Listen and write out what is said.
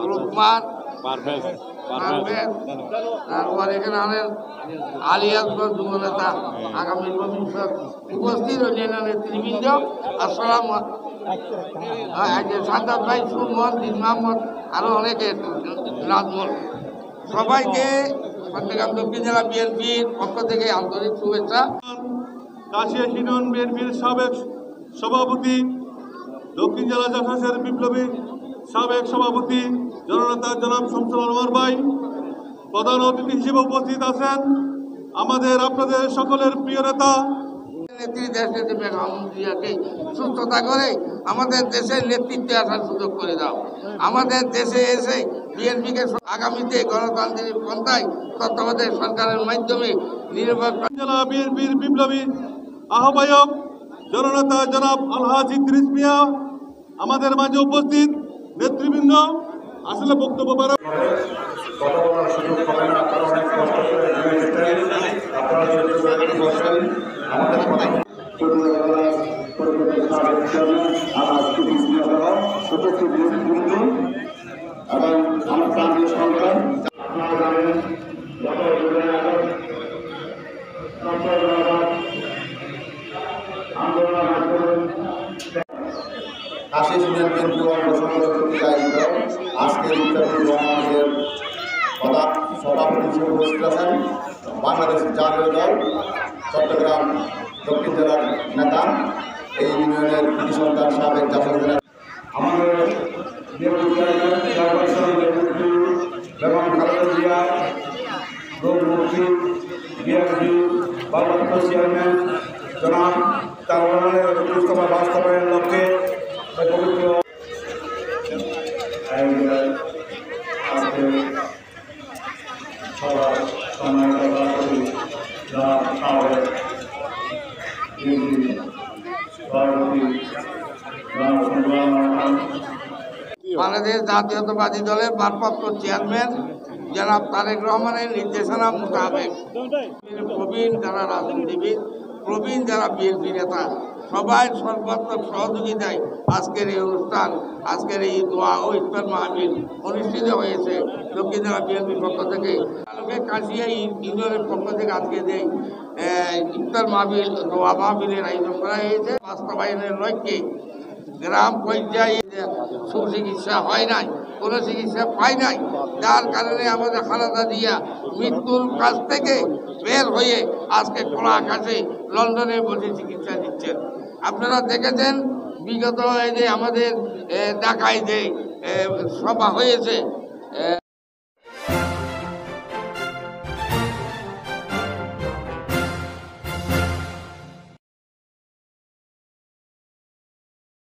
রুকমান তারপর এখানে আনেন আলী আকবর যুব নেতা আগামী ভবিষ্যৎ উপস্থিত অন্যান্য নেতৃবৃন্দ। আসসালাম সাদ্দাত ভাই, সুর দিন মোহাম্মদ, আরো অনেকে নাজমুল, সবাইকে চট্টগ্রাম দক্ষিণ জেলা বিএনপির পক্ষ থেকে আন্তরিক শুভেচ্ছা। কাশিয়া ইউনিয়ন বিএনপির সাবেক সভাপতি, দক্ষিণ জেলা জাসাসের বিপ্লবী সাবেক সভাপতি জননেতা জনাব শামসুল আনোয়ার ভাই, প্রধান অতিথি হিসেবে উপস্থিত আছেন আমাদের আপনাদের সকলের প্রিয় নেতা সুস্থতা করে আমাদের দেশের নেতৃত্বে আসার সুযোগ করে দাও। আমাদের দেশে এসে বিএনপিকে আগামীতে গণতান্ত্রিক পন্থায় তত্ত্বাবধায়ক সরকারের মাধ্যমে নির্বাচন। জেলা বিএনপির বিপ্লবী আহ্বায়ক জননেতা জনাব আলহাজ ইদ্রিস মিয়া আমাদের মাঝে উপস্থিত। নেতৃবৃন্দ আসলে বক্তব্য কথা বলার সুযোগ পাবেন না, আপনারা অনেক কষ্ট করে আপনারা আমাদের কথা এবং আমার প্রান্তীয় সরকার আপনারা জানেন কাশিয়া ইউনিয়ন বিএনপি কর্তৃক আয়োজিত আজকের ইফতারুর রহমানের সভাপতি হিসেবে উপস্থিত আছেন বাংলাদেশ জাতীয় দল চট্টগ্রাম দক্ষিণ জেলার নেতা, এই ইউনিয়নের কৃতি সন্তান সাবেক জাতীয় জেলার আমাদের এবং খালেদা জিয়া গৌরমুখী বিএনপি ভারপ্রাপ্ত চেয়ারম্যান জনাব তার প্রস্তাব বাস্তবায়নের লক্ষ্যে পবিত্র বাংলাদেশ জাতীয়তাবাদী দলের ভারপ্রাপ্ত চেয়ারম্যান জনাব তারেক রহমানের নির্দেশনা মোতাবেক প্রবীণ যারা রাজনীতিবিদ, প্রবীণ যারা বিএনপি নেতা, সবাই সর্বাত্মক সহযোগিতায় আজকের এই অনুষ্ঠান, আজকের এই দোয়া ও ইফতার মাহফিল অনুষ্ঠিত হয়েছে। দক্ষিণ জেলা বিএনপির পক্ষ থেকে কাশিয়া ইউনিয়নের পক্ষ থেকে আজকে যে ইফতার মাহফিল দোয়া মাহফিলের আয়োজন করা হয়েছে, বাস্তবায়নের লক্ষ্যে গ্রাম পর্যায়ে সুচিকিৎসা হয় নাই, কোনো চিকিৎসা পায় নাই, যার কারণে আমাদের খালেদা জিয়া মৃত্যুর কাছ থেকে বের হয়ে আজকে খোলা আকাশে লন্ডনে বসে চিকিৎসা দিচ্ছেন। আপনারা দেখেছেন বিগত এই যে আমাদের ঢাকায় যে সভা হয়েছে,